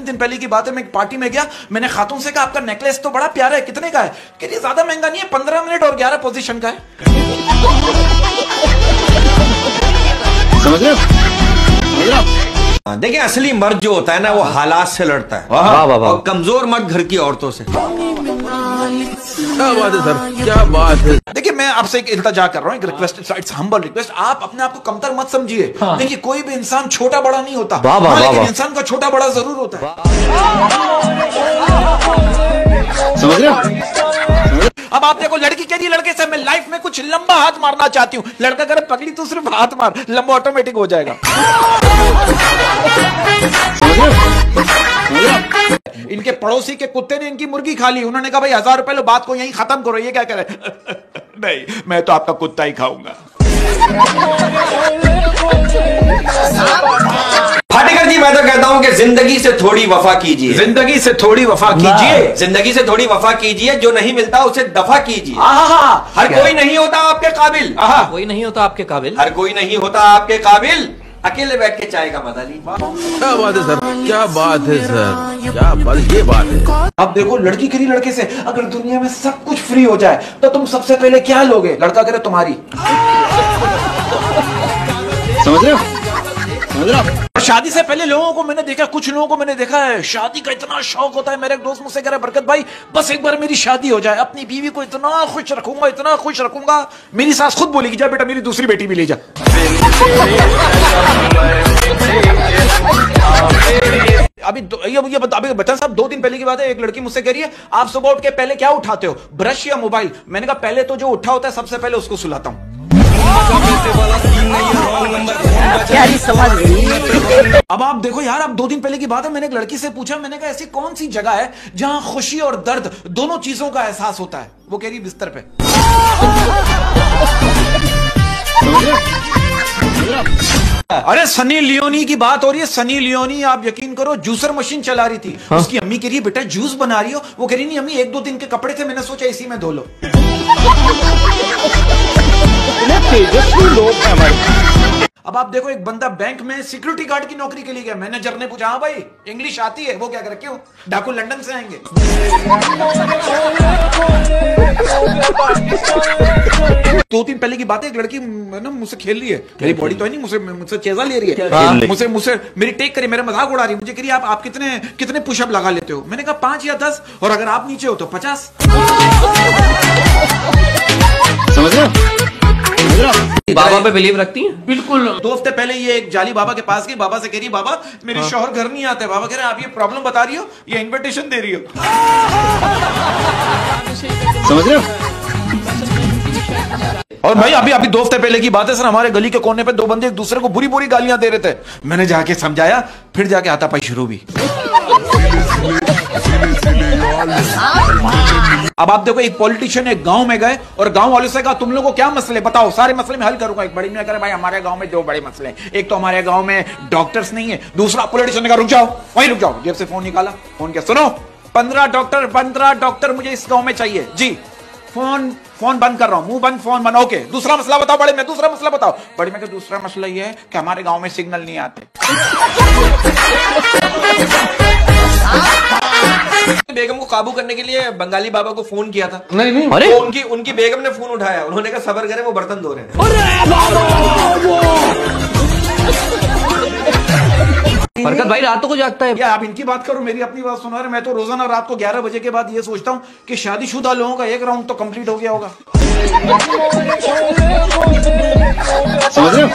दिन पहले की बात है, मैं एक पार्टी में गया, मैंने खातून से कहा आपका नेकलेस तो बड़ा प्यारा है, कितने का है? कह रही ज्यादा महंगा नहीं है, 15 मिनट और 11 पोजीशन का है। समझ रहे हो? देखिए असली मर्द जो होता है ना वो हालात से लड़ता है। वाह वाह वाह। और कमजोर मर्द घर की औरतों से। क्या बात है सर, क्या बात है। देखिए मैं आपसे एक इल्तिजा कर रहा हूँ, एक रिक्वेस्ट, इट्स हम्बल रिक्वेस्ट, आप अपने आप को कमतर मत समझिए। हाँ। देखिए कोई भी इंसान छोटा बड़ा नहीं होता, लेकिन इंसान का छोटा बड़ा जरूर होता है। समझ रहे हो? अब आप देखो, लड़की कह रही है लड़के से मैं लाइफ में कुछ लंबा हाथ मारना चाहती हूँ, लड़का करे पकड़ी तो सिर्फ हाथ मार, लंबा ऑटोमेटिक हो जाएगा। इनके पड़ोसी के कुत्ते ने इनकी मुर्गी खा ली, उन्होंने कहा भाई 1000 रुपए लो, बात को यहीं खत्म करो। ये क्या करे? नहीं, मैं तो आपका कुत्ता ही खाऊंगा। फाटेकर जी मैं तो कहता हूं कि जिंदगी से थोड़ी वफा कीजिए, जिंदगी से थोड़ी वफा कीजिए, जिंदगी से थोड़ी वफा कीजिए, जो नहीं मिलता उसे दफा कीजिए। हर कोई नहीं होता आपके काबिल, कोई नहीं होता आपके काबिल, हर कोई नहीं होता आपके काबिल, अकेले बैठ के चाय का मजा लीजिए। क्या बात है सर, क्या बात है सर, क्या बात, ये बात है। अब देखो लड़की करी लड़के से, अगर दुनिया में सब कुछ फ्री हो जाए तो तुम सबसे पहले क्या लोगे? लड़का करे तुम्हारी। समझ रहे हो? समझ रहे हो? और शादी से पहले लोगों को मैंने देखा, कुछ लोगों को मैंने देखा है शादी का इतना शौक होता है। मेरे एक दोस्त मुझसे कह रहा है बरकत भाई बस एक बार मेरी शादी हो जाए, अपनी बीवी को इतना खुश रखूंगा, इतना खुश रखूंगा, मेरी सास खुद बोलेगी जा बेटा मेरी दूसरी बेटी भी ले जा। अभी बच्चा साहब 2 दिन पहले की बात है, एक लड़की मुझसे कह रही है आप सुबह उठ के पहले क्या उठाते हो, ब्रश या मोबाइल? मैंने कहा पहले तो जो उठा होता है सबसे पहले उसको सुलाता हूं। अब आप देखो यार, अब 2 दिन पहले की बात है, मैंने एक लड़की से पूछा, मैंने कहा ऐसी कौन सी जगह है जहां खुशी और दर्द दोनों चीजों का एहसास होता है? वो कह रही बिस्तर पे। अरे सनी लियोनी की बात हो रही है, सनी लियोनी आप यकीन करो जूसर मशीन चला रही थी। हाँ? उसकी अम्मी कह रही है बेटा जूस बना रही हो? वो कह रही नहीं अम्मी 1-2 दिन के कपड़े थे, मैंने सोचा इसी में धो लो। तेजस्वी लोग हैं हमारे। अब आप देखो एक बंदा बैंक में सिक्योरिटी गार्ड की नौकरी के लिए गया, मैनेजर ने पूछा हाँ भाई इंग्लिश आती है? वो क्या करे, क्यों? डाकू लंदन से आएंगे। 2 दिन पहले की बात है, एक लड़की ना मुझसे खेल रही है, मेरी बॉडी तो है नहीं, मुझसे चेजा ले रही है, मुझसे मेरी टेक करी, मेरा मजाक उड़ा रही है, मुझे कह रही है आप कितने पुशअप लगा लेते हो? मैंने कहा 5 या 10, और अगर आप नीचे हो तो 50। समझ रहे हो? बाबा पे बिलीव रखती हैं? बिल्कुल। 2 हफ्ते पहले ये एक जाली बाबा के पास गई, बाबा से कह रही बाबा मेरे शौहर घर नहीं आते। बाबा कह रहे आप ये प्रॉब्लम बता रही हो या इन्विटेशन दे रही हो? समझ रहे हो? और भाई अभी 2 हफ्ते पहले की बात है सर, हमारे गली के कोने पे 2 बंदे एक दूसरे को बुरी बुरी गालियां दे रहे थे, मैंने जाके समझाया, फिर जाके हाथापाई शुरू भी। अब आप देखो एक पॉलिटिशियन एक गांव में गए और गांव वालों से कहा तुम लोगों को क्या मसले बताओ, सारे मसले में हल करूंगा। एक बड़ी ने कहा भाई हमारे गांव में 2 बड़े मसले हैं, एक तो हमारे गांव में डॉक्टर्स नहीं है, दूसरा पॉलिटिशियन ने कहा रुक जाओ, वहीं रुक जाओ, जेब से फोन निकाला, फोन किया, सुनो 15 डॉक्टर मुझे इस गांव में चाहिए जी, फोन बंद कर रहा हूं, मुंह बंद फोन बंद, ओके दूसरा मसला बताओ बड़े में, दूसरा मसला बताओ बड़े में। दूसरा मसला ये है कि हमारे गांव में सिग्नल नहीं आते। बेगम को काबू करने के लिए बंगाली बाबा को फोन किया था, नहीं अरे तो उनकी बेगम ने फोन उठाया, उन्होंने कहा सबर करें वो बर्तन धो रहे हैं। बरकत भाई रात को जागता है या आप इनकी बात करो, मेरी अपनी बात सुना रहे। मैं तो रोजाना रात को 11 बजे के बाद ये सोचता हूँ कि शादीशुदा लोगों का एक राउंड तो कंप्लीट हो गया होगा। समझ रहे हो?